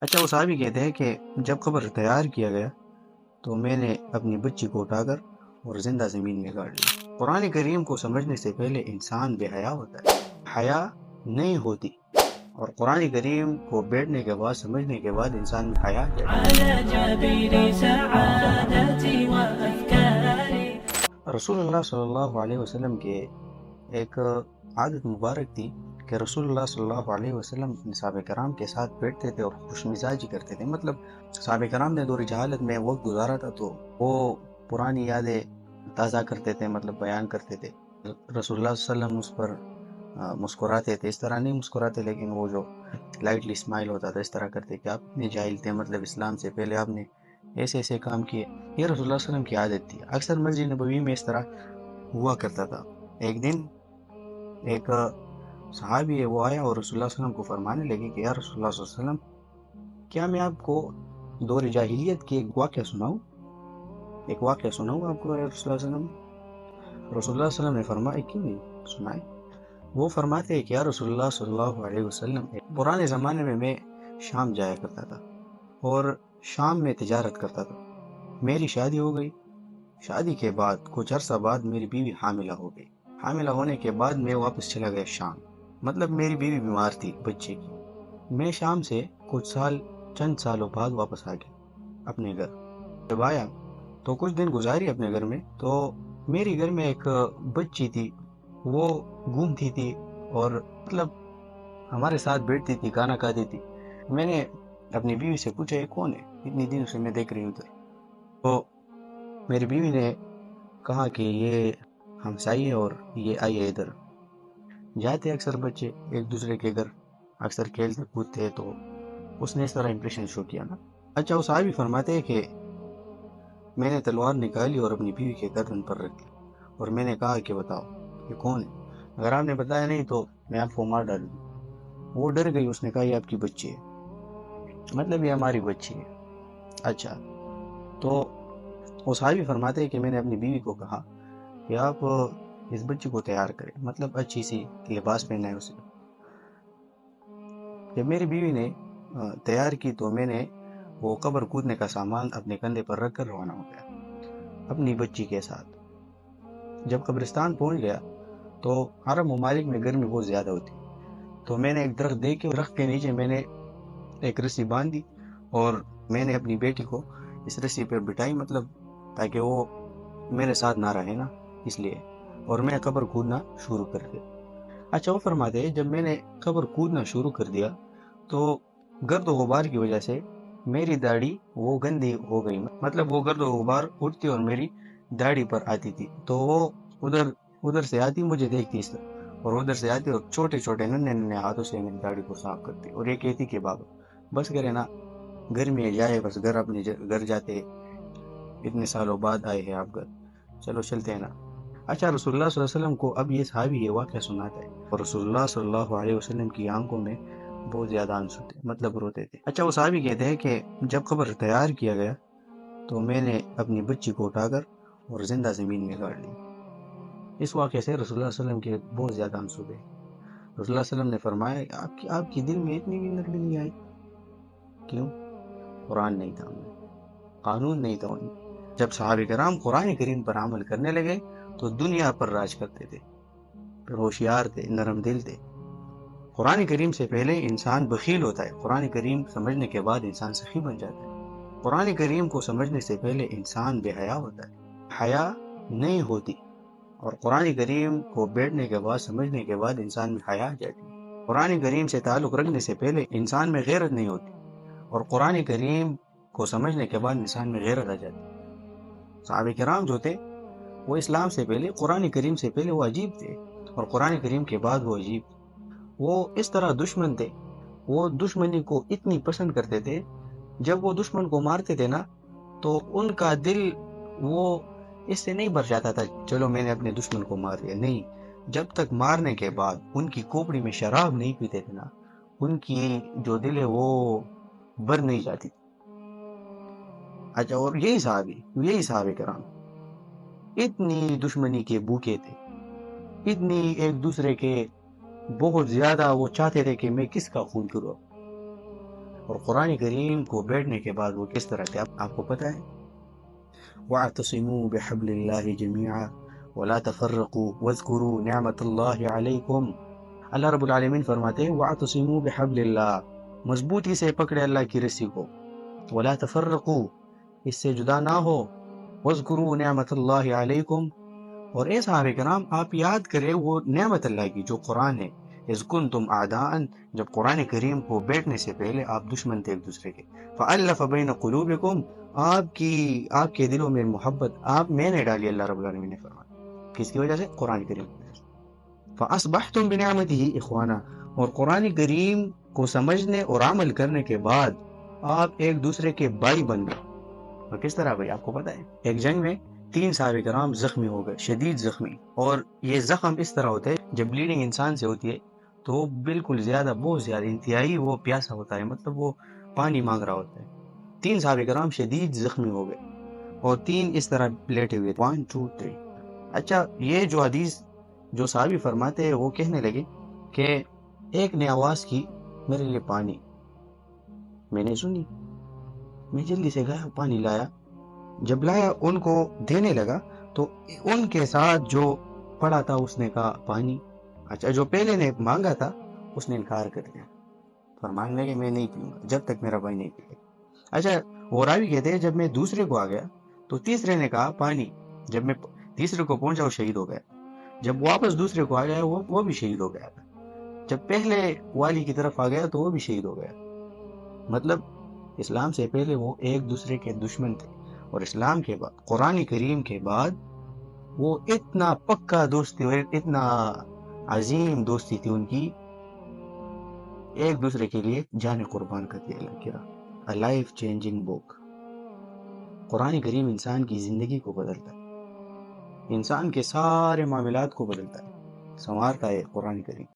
اچھا، وہ صحابی کہتے ہیں کہ جب قبر تیار کیا گیا تو میں نے اپنی بچی کو اٹھا کر اور زندہ زمین میں گاڑ لی۔ قرآن کریم کو سمجھنے سے پہلے انسان بے حیا ہوتا ہے، حیا نہیں ہوتی، اور قرآن کریم کو بیٹھنے کے بعد سمجھنے کے بعد انسان میں حیا آ جاتی على جبين سعادتي وأفكاري. ہے۔ رسول اللہ صلی اللہ علیہ وسلم کے ایک عادت مبارک تھی کہ رسول اللہ صلی اللہ علیہ وسلم اپنے صحابہ کرام کے ساتھ بیٹھتے تھے اور خوش مزاجی کرتے تھے۔ مطلب صحابہ کرام نے دور جہالت میں وقت گزارا تھا تو وہ پرانی یادیں تازہ کرتے تھے، مطلب بیان کرتے تھے۔ رسول اللہ صلی اللہ علیہ وسلم اس پر مسکراتے تھے، اس طرح نہیں مسکراتے لیکن وہ جو لائٹلی اسمائل ہوتا تھا اس طرح کرتے کہ آپ اتنے جاہل تھے، مطلب اسلام سے پہلے آپ نے ایسے ایسے کام کیے۔ یہ رسول اللہ صلی اللہ علیہ وسلم کی عادت تھی، اکثر مسجد نبوی میں اس طرح ہوا کرتا تھا۔ ایک دن ایک صحابی ہے وہ آیا اور رسول اللہ صلی اللہ علیہ وسلم کو فرمانے لگے کہ یا رسول اللہ صلی اللہ علیہ وسلم، کیا میں آپ کو دور جاہلیت کی ایک واقعہ سناؤں؟ ایک واقعہ سناؤں آپ کو یا رسول اللہ صلی اللہ علیہ وسلم؟ رسول اللہ صلی اللہ علیہ وسلم نے فرمایا کیوں نہیں، سنائے۔ وہ فرماتے ہیں کہ یا رسول اللہ صلی اللہ علیہ وسلم، پرانے زمانے میں شام جایا کرتا تھا اور شام میں تجارت کرتا تھا۔ میری شادی ہو گئی، شادی کے بعد کچھ عرصہ بعد میری بیوی حاملہ ہو گئی۔ حاملہ ہونے کے بعد میں واپس چلا گیا شام، مطلب میری بیوی بیمار تھی بچے کی۔ میں شام سے چند سالوں بعد واپس آ گیا اپنے گھر۔ جب آیا تو کچھ دن گزاری اپنے گھر میں، تو میری گھر میں ایک بچی تھی، وہ گھومتی تھی اور مطلب ہمارے ساتھ بیٹھتی تھی، کھانا کھاتی تھی۔ میں نے اپنی بیوی سے پوچھا یہ کون ہے، اتنی دن سے میں دیکھ رہی ہوں ادھر۔ تو میری بیوی نے کہا کہ یہ ہمسائی ہے اور یہ آئیے ادھر۔ جاتے اکثر بچے ایک دوسرے کے گھر، اکثر کھیلتے کودتے، تو اس نے اس طرح امپریشن شو کیا نا۔ اچھا، وہ صحابی فرماتے ہیں کہ میں نے تلوار نکالی اور اپنی بیوی کے گردن پر رکھ دی اور میں نے کہا کہ بتاؤ یہ کون ہے، اگر آپ نے بتایا نہیں تو میں آپ کو مار ڈالوں گی۔ وہ ڈر گئی، اس نے کہا یہ آپ کی بچی ہے، مطلب یہ ہماری بچی ہے۔ اچھا، تو وہ صحابی فرماتے ہیں کہ میں نے اپنی بیوی کو کہا کہ آپ اس بچی کو تیار کریں، مطلب اچھی سی لباس پہنا ہے اسے۔ جب میری بیوی نے تیار کی تو میں نے وہ قبر کودنے کا سامان اپنے کندھے پر رکھ کر روانہ ہو گیا اپنی بچی کے ساتھ۔ جب قبرستان پہنچ گیا تو عرب ممالک میں گرمی بہت زیادہ ہوتی، تو میں نے ایک درخت دیکھ کے درخت کے نیچے میں نے ایک رسی باندھ دی اور میں نے اپنی بیٹی کو اس رسی پہ بٹھائی، مطلب تاکہ وہ میرے ساتھ نہ رہے نا، اس لیے، اور میں قبر کودنا شروع کر دیا۔ اچھا، وہ فرماتے ہیں جب میں نے قبر کودنا شروع کر دیا تو گرد و غبار کی وجہ سے میری داڑھی وہ گندی ہو گئی، مطلب وہ گرد و غبار اٹھتی اور میری داڑھی پر آتی تھی، تو وہ ادھر سے آتی، مجھے دیکھتی اس طرح، اور ادھر سے آتی اور چھوٹے چھوٹے ننے ہاتھوں سے میری داڑھی کو صاف کرتی اور یہ کہتی کہ بابا بس کرے نا، گھر میں جائے، بس گھر اپنے گھر جاتے، اتنے سالوں بعد آئے ہیں آپ گھر، چلو چلتے ہیں نا۔ اچھا، رسول اللہ صلی اللہ علیہ وسلم کو اب یہ صحابی یہ واقعہ سناتا ہے اور رسول اللہ صلی اللہ علیہ وسلم کی آنکھوں میں بہت زیادہ آنسو تھے، مطلب روتے تھے۔ اچھا، وہ صحابی کہتے ہیں کہ جب قبر تیار کیا گیا تو میں نے اپنی بچی کو اٹھا کر اور زندہ زمین میں گاڑ لی۔ اس واقعے سے رسول اللہ صلی اللہ علیہ وسلم کے بہت زیادہ آنسو تھے۔ رسول اللہ صلی اللہ علیہ وسلم نے فرمایا آپ کی دل میں اتنی بھی نرمی نہیں آئی، کیوں؟ قرآن نہیں تھا ان میں، قانون نہیں تھا ان میں۔ جب صحابہ کرام قرآن کریم پر عمل کرنے لگے تو دنیا پر راج کرتے تھے، پھر ہوشیار تھے، نرم دل تھے۔ قرآن کریم سے پہلے انسان بخیل ہوتا ہے، قرآن کریم سمجھنے کے بعد انسان سخی بن جاتا ہے۔ قرآن کریم کو سمجھنے سے پہلے انسان بے حیا ہوتا ہے، حیا نہیں ہوتی، اور قرآن کریم کو بیٹھنے کے بعد سمجھنے کے بعد انسان میں حیا آ جاتی ہے۔ قرآن کریم سے تعلق رکھنے سے پہلے انسان میں غیرت نہیں ہوتی، اور قرآن کریم کو سمجھنے کے بعد انسان میں غیرت آ جاتی ہے۔ صحابہ کرام جو تھے وہ اسلام سے پہلے، قرآن کریم سے پہلے وہ عجیب تھے، اور قرآن کریم کے بعد وہ عجیب تھے۔ وہ اس طرح دشمن تھے، وہ دشمنی کو اتنی پسند کرتے تھے، جب وہ دشمن کو مارتے تھے نا تو ان کا دل وہ اس سے نہیں بھر جاتا تھا چلو میں نے اپنے دشمن کو مار دیا، نہیں، جب تک مارنے کے بعد ان کی کھوپڑی میں شراب نہیں پیتے تھے نا، ان کی جو دل ہے وہ بھر نہیں جاتی تھی۔ اچھا، اور یہی صحابہ کرام اتنی دشمنی کے بھوکے تھے، اتنی ایک دوسرے کے بہت زیادہ وہ چاہتے تھے کہ میں کس کا خون کروں۔ اور قرآن کریم کو بیٹھنے کے بعد وہ کس طرح تھے آپ کو پتہ ہے؟ وَاعْتَصِمُوا بِحَبْلِ اللَّهِ جَمِيعًا وَلَا تَفَرَّقُوا وَاذْكُرُوا نِعْمَةَ اللَّهِ عَلَيْكُمْ۔ اللہ رب العالمین فرماتے ہیں وَاعْتَصِمُوا بِحَبْلِ اللَّهِ، مضبوطی سے پکڑے اللہ کی رسی کو، وَلَا تَفَرَّقُوا، اس سے جدا نہ ہو، وَاذْكُرُوا نِعْمَةَ اللَّهِ عَلَيْكُمْ، اور اے صحابہ کرام آپ یاد کریں وہ نعمت اللہ کی جو قرآن ہے، اذ کنتم اعداء، جب قرآن کریم کو بیٹھنے سے پہلے آپ دشمن تھے ایک دوسرے کے، فألف بین قلوبکم، آپ کے دلوں میں محبت میں نے ڈالی، اللہ رب العالمین نے فرمایا، کس کی وجہ سے؟ قرآن کریم کی وجہ سے، فاصبحتم بنعمتہ اخوانا، اور قرآن کریم کو سمجھنے اور عمل کرنے کے بعد آپ ایک دوسرے کے بھائی بن گئے۔ اور کس طرح بھائی؟ آپ کو پتہ ہے ایک جنگ میں 3 صحابہ کرام زخمی ہو گئے، شدید زخمی، اور یہ زخم اس طرح ہوتا ہے جب بلیڈنگ انسان سے ہوتی ہے تو وہ بالکل زیادہ، بہت زیادہ انتہائی وہ پیاسا ہوتا ہے، مطلب وہ پانی مانگ رہا ہوتا ہے۔ 3 صحابہ کرام شدید زخمی ہو گئے اور 3 اس طرح لیٹے ہوئے، 1 2 3۔ اچھا، یہ جو حدیث جو صحابی فرماتے ہیں وہ کہنے لگے کہ ایک نے آواز کی میرے لیے پانی، میں نے سنی، میں جلدی سے گیا پانی لایا، جب لایا ان کو دینے لگا تو ان کے ساتھ جو پڑا تھا اس نے کہا پانی۔ اچھا، جو پہلے نے مانگا تھا اس نے انکار کر دیا، فرمانے لگے میں نہیں پیوں گا جب تک میرا بھائی نہیں پیے۔ اچھا، وہ راوی کہتے ہیں جب میں دوسرے کو آ گیا تو تیسرے نے کہا پانی، جب میں تیسرے کو پہنچا وہ شہید ہو گیا، جب واپس دوسرے کو آ گیا وہ بھی شہید ہو گیا، جب پہلے والی کی طرف آ گیا تو وہ بھی شہید ہو گیا۔ مطلب اسلام سے پہلے وہ ایک دوسرے کے دشمن تھے، اور اسلام کے بعد، قرآن کریم کے بعد، وہ اتنا پکا دوستی اور اتنا عظیم دوستی تھی ان کی، ایک دوسرے کے لیے جان قربان کر دی اللہ کی راہ۔ لائف چینجنگ بک، قرآن کریم انسان کی زندگی کو بدلتا ہے، انسان کے سارے معاملات کو بدلتا ہے، سنوارتا ہے قرآن کریم۔